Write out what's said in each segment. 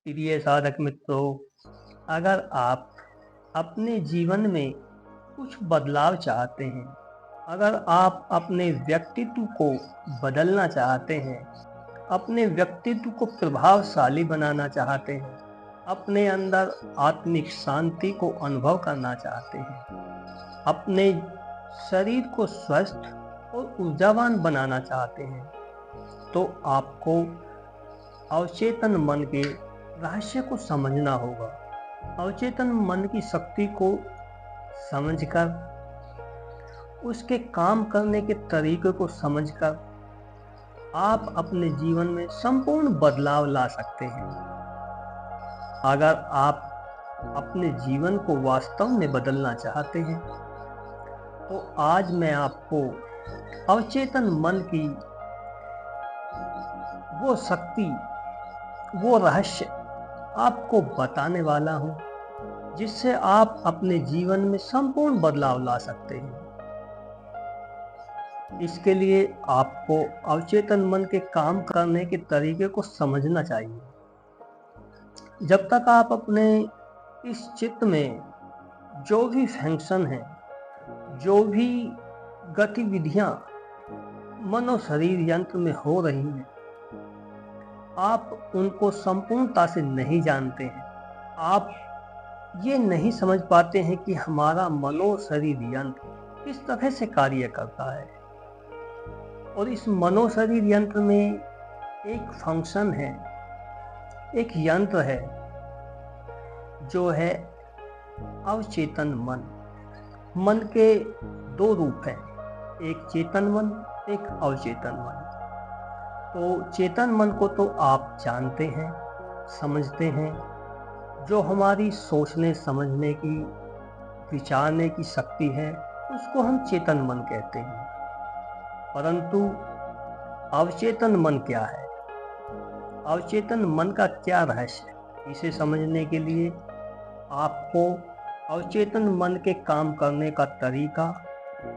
प्रिय साधक मित्रों, अगर आप अपने जीवन में कुछ बदलाव चाहते हैं, अगर आप अपने व्यक्तित्व को बदलना चाहते हैं, अपने व्यक्तित्व को प्रभावशाली बनाना चाहते हैं, अपने अंदर आत्मिक शांति को अनुभव करना चाहते हैं, अपने शरीर को स्वस्थ और ऊर्जावान बनाना चाहते हैं, तो आपको अवचेतन मन के रहस्य को समझना होगा। अवचेतन मन की शक्ति को समझकर, उसके काम करने के तरीके को समझकर आप अपने जीवन में संपूर्ण बदलाव ला सकते हैं। अगर आप अपने जीवन को वास्तव में बदलना चाहते हैं, तो आज मैं आपको अवचेतन मन की वो शक्ति, वो रहस्य आपको बताने वाला हूं, जिससे आप अपने जीवन में संपूर्ण बदलाव ला सकते हैं। इसके लिए आपको अवचेतन मन के काम करने के तरीके को समझना चाहिए। जब तक आप अपने इस चित्त में जो भी फंक्शन है, जो भी गतिविधियां मनो शरीर यंत्र में हो रही हैं, आप उनको संपूर्णता से नहीं जानते हैं। आप ये नहीं समझ पाते हैं कि हमारा मनो शरीर यंत्र किस तरह से कार्य करता है। और इस मनो शरीर यंत्र में एक फंक्शन है, एक यंत्र है, जो है अवचेतन मन। मन के दो रूप हैं, एक चेतन मन, एक अवचेतन मन। तो चेतन मन को तो आप जानते हैं, समझते हैं, जो हमारी सोचने समझने की, विचारने की शक्ति है, उसको हम चेतन मन कहते हैं। परंतु अवचेतन मन क्या है, अवचेतन मन का क्या रहस्य है, इसे समझने के लिए आपको अवचेतन मन के काम करने का तरीका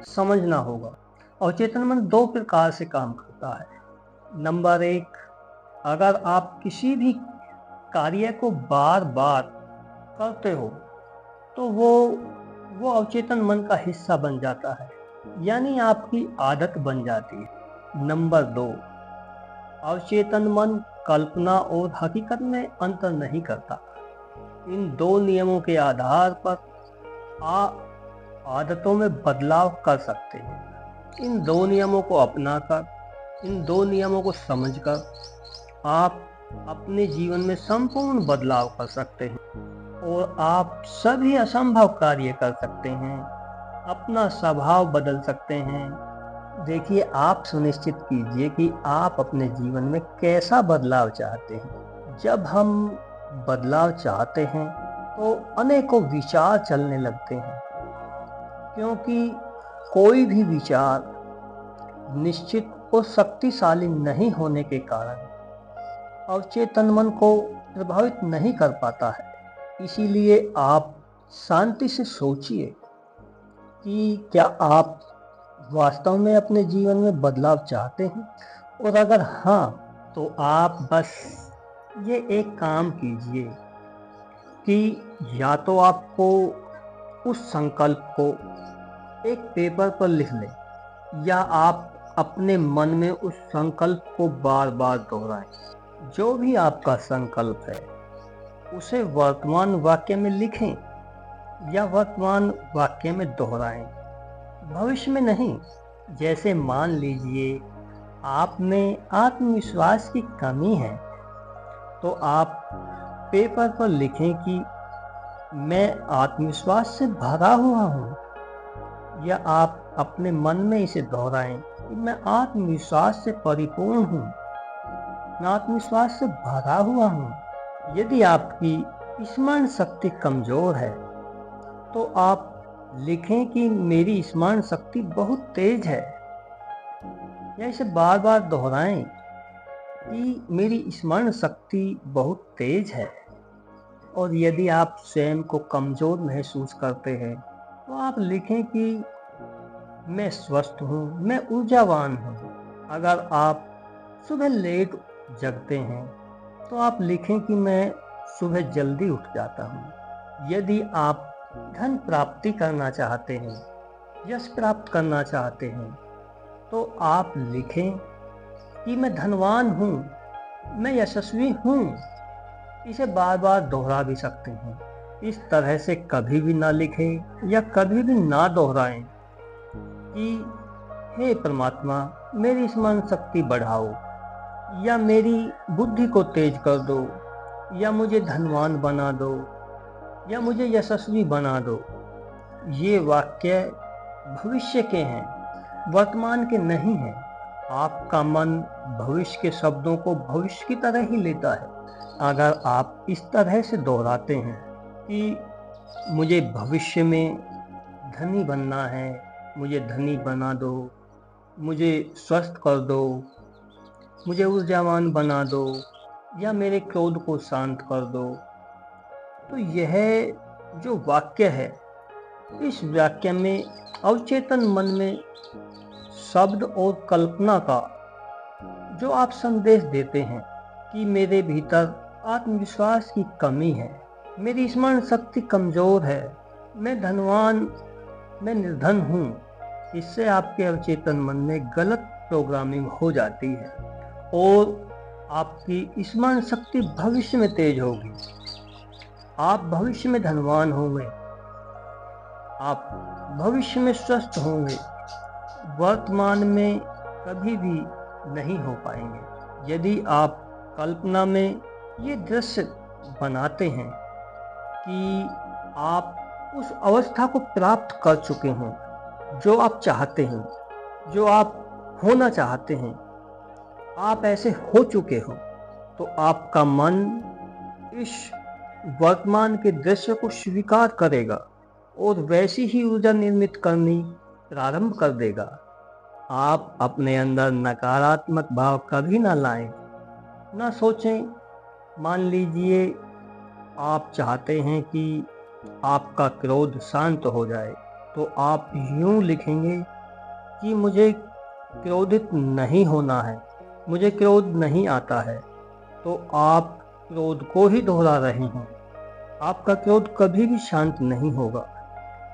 समझना होगा। अवचेतन मन दो प्रकार से काम करता है। नंबर एक, अगर आप किसी भी कार्य को बार बार करते हो, तो वो अवचेतन मन का हिस्सा बन जाता है, यानी आपकी आदत बन जाती है। नंबर दो, अवचेतन मन कल्पना और हकीकत में अंतर नहीं करता। इन दो नियमों के आधार पर आप आदतों में बदलाव कर सकते हैं। इन दो नियमों को अपनाकर, इन दो नियमों को समझकर आप अपने जीवन में संपूर्ण बदलाव कर सकते हैं और आप सभी असंभव कार्य कर सकते हैं, अपना स्वभाव बदल सकते हैं। देखिए, आप सुनिश्चित कीजिए कि आप अपने जीवन में कैसा बदलाव चाहते हैं। जब हम बदलाव चाहते हैं तो अनेकों विचार चलने लगते हैं, क्योंकि कोई भी विचार निश्चित और शक्तिशाली नहीं होने के कारण अवचेतन मन को प्रभावित नहीं कर पाता है। इसीलिए आप शांति से सोचिए कि क्या आप वास्तव में अपने जीवन में बदलाव चाहते हैं, और अगर हाँ, तो आप बस ये एक काम कीजिए कि या तो आपको उस संकल्प को एक पेपर पर लिख लें, या आप अपने मन में उस संकल्प को बार बार दोहराएं। जो भी आपका संकल्प है, उसे वर्तमान वाक्य में लिखें या वर्तमान वाक्य में दोहराएं, भविष्य में नहीं। जैसे मान लीजिए आप में आत्मविश्वास की कमी है, तो आप पेपर पर लिखें कि मैं आत्मविश्वास से भरा हुआ हूँ, या आप अपने मन में इसे दोहराएं कि मैं आत्मविश्वास से परिपूर्ण हूँ, मैं आत्मविश्वास से भरा हुआ हूँ। यदि आपकी स्मरण शक्ति कमजोर है, तो आप लिखें कि मेरी स्मरण शक्ति बहुत तेज है, या इसे बार बार दोहराएं कि मेरी स्मरण शक्ति बहुत तेज है। और यदि आप स्वयं को कमजोर महसूस करते हैं, तो आप लिखें कि मैं स्वस्थ हूँ, मैं ऊर्जावान हूँ। अगर आप सुबह लेट जगते हैं, तो आप लिखें कि मैं सुबह जल्दी उठ जाता हूँ। यदि आप धन प्राप्ति करना चाहते हैं, यश प्राप्त करना चाहते हैं, तो आप लिखें कि मैं धनवान हूँ, मैं यशस्वी हूँ। इसे बार बार दोहरा भी सकते हैं। इस तरह से कभी भी ना लिखें या कभी भी ना दोहराएं कि हे परमात्मा, मेरी स्मरण शक्ति बढ़ाओ, या मेरी बुद्धि को तेज कर दो, या मुझे धनवान बना दो, या मुझे यशस्वी बना दो। ये वाक्य भविष्य के हैं, वर्तमान के नहीं हैं। आपका मन भविष्य के शब्दों को भविष्य की तरह ही लेता है। अगर आप इस तरह से दोहराते हैं कि मुझे भविष्य में धनी बनना है, मुझे धनी बना दो, मुझे स्वस्थ कर दो, मुझे ऊर्जावान बना दो, या मेरे क्रोध को शांत कर दो, तो यह जो वाक्य है, इस वाक्य में अवचेतन मन में शब्द और कल्पना का जो आप संदेश देते हैं कि मेरे भीतर आत्मविश्वास की कमी है, मेरी स्मरण शक्ति कमजोर है, मैं धनवान, मैं निर्धन हूँ, इससे आपके अवचेतन मन में गलत प्रोग्रामिंग हो जाती है और आपकी स्मरण शक्ति भविष्य में तेज होगी। आप भविष्य में धनवान होंगे, आप भविष्य में स्वस्थ होंगे, वर्तमान में कभी भी नहीं हो पाएंगे। यदि आप कल्पना में ये दृश्य बनाते हैं कि आप उस अवस्था को प्राप्त कर चुके हैं जो आप चाहते हैं, जो आप होना चाहते हैं, आप ऐसे हो चुके हो, तो आपका मन इस वर्तमान के दृश्य को स्वीकार करेगा और वैसी ही ऊर्जा निर्मित करनी प्रारंभ कर देगा। आप अपने अंदर नकारात्मक भाव कभी ना लाएं, ना सोचें। मान लीजिए आप चाहते हैं कि आपका क्रोध शांत हो जाए, तो आप यूं लिखेंगे कि मुझे क्रोधित नहीं होना है, मुझे क्रोध नहीं आता है। तो आप क्रोध को ही दोहरा रहे हैं। आपका क्रोध कभी भी शांत नहीं होगा,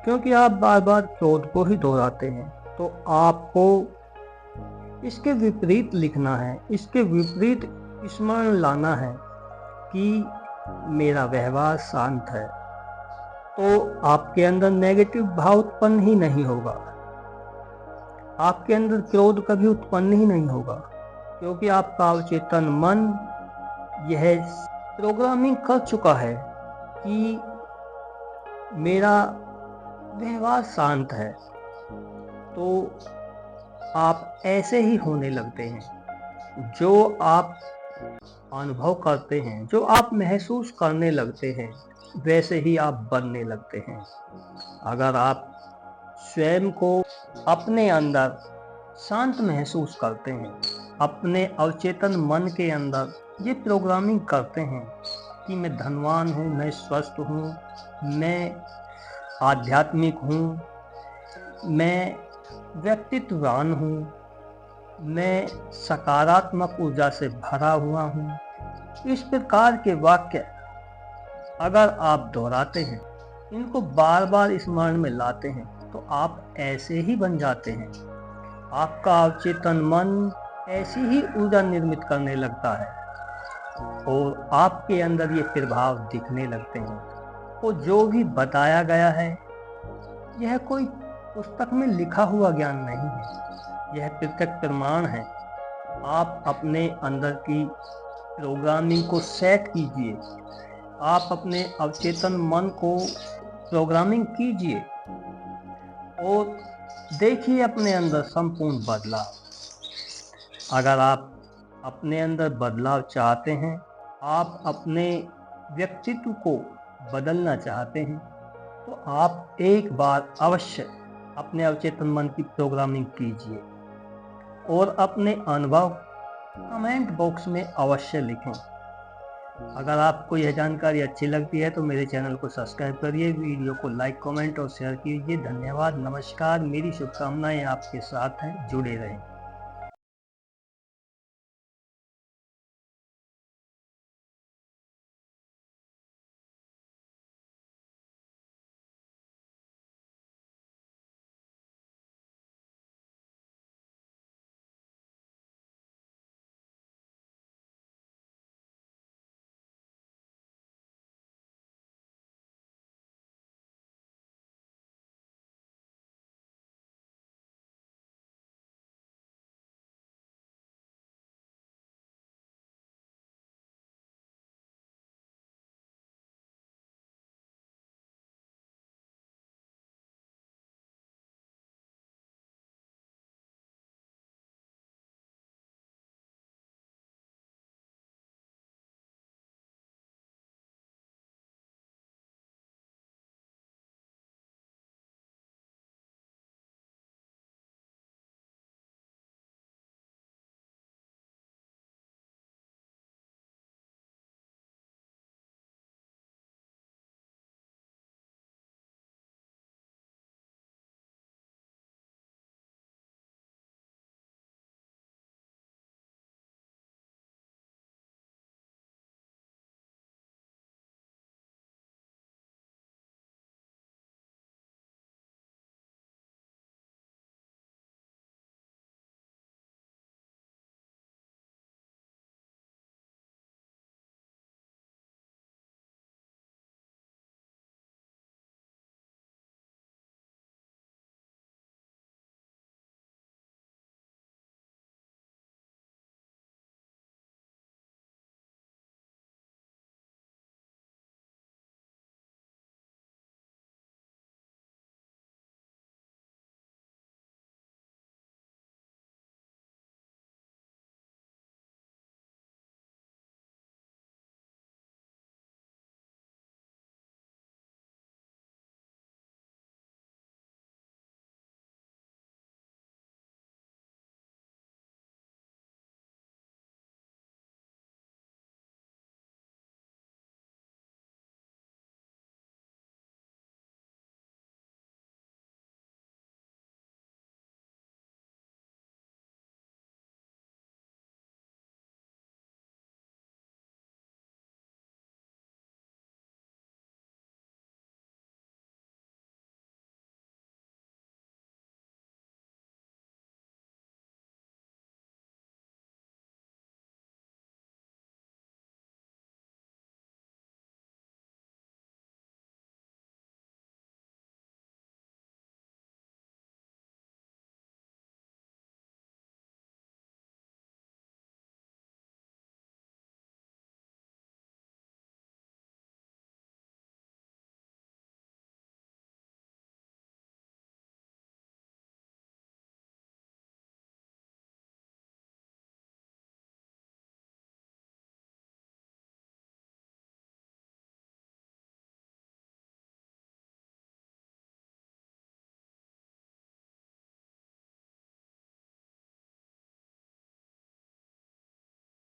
क्योंकि आप बार बार क्रोध को ही दोहराते हैं। तो आपको इसके विपरीत लिखना है, इसके विपरीत स्मरण लाना है कि मेरा व्यवहार शांत है, तो आपके अंदर नेगेटिव भाव उत्पन्न ही नहीं होगा, आपके अंदर क्रोध कभी उत्पन्न ही नहीं होगा, क्योंकि आपका अवचेतन मन यह प्रोग्रामिंग कर चुका है कि मेरा व्यवहार शांत है। तो आप ऐसे ही होने लगते हैं। जो आप अनुभव करते हैं, जो आप महसूस करने लगते हैं, वैसे ही आप बनने लगते हैं। अगर आप स्वयं को अपने अंदर शांत महसूस करते हैं, अपने अवचेतन मन के अंदर ये प्रोग्रामिंग करते हैं कि मैं धनवान हूँ, मैं स्वस्थ हूँ, मैं आध्यात्मिक हूँ, मैं व्यक्तित्ववान हूँ, मैं सकारात्मक ऊर्जा से भरा हुआ हूँ। इस प्रकार के वाक्य अगर आप दोहराते हैं, इनको बार बार स्मरण में लाते हैं, तो आप ऐसे ही बन जाते हैं। आपका अवचेतन मन ऐसी ही ऊर्जा निर्मित करने लगता है और आपके अंदर ये प्रभाव दिखने लगते हैं। तो जो भी बताया गया है, यह कोई पुस्तक में लिखा हुआ ज्ञान नहीं है, यह प्रत्यक्ष प्रमाण है। आप अपने अंदर की प्रोग्रामिंग को सेट कीजिए, आप अपने अवचेतन मन को प्रोग्रामिंग कीजिए और देखिए अपने अंदर संपूर्ण बदलाव। अगर आप अपने अंदर बदलाव चाहते हैं, आप अपने व्यक्तित्व को बदलना चाहते हैं, तो आप एक बार अवश्य अपने अवचेतन मन की प्रोग्रामिंग कीजिए और अपने अनुभव कमेंट बॉक्स में अवश्य लिखें। अगर आपको यह जानकारी अच्छी लगती है तो मेरे चैनल को सब्सक्राइब करिए, वीडियो को लाइक, कमेंट और शेयर कीजिए। धन्यवाद, नमस्कार। मेरी शुभकामनाएं आपके साथ हैं, जुड़े रहें।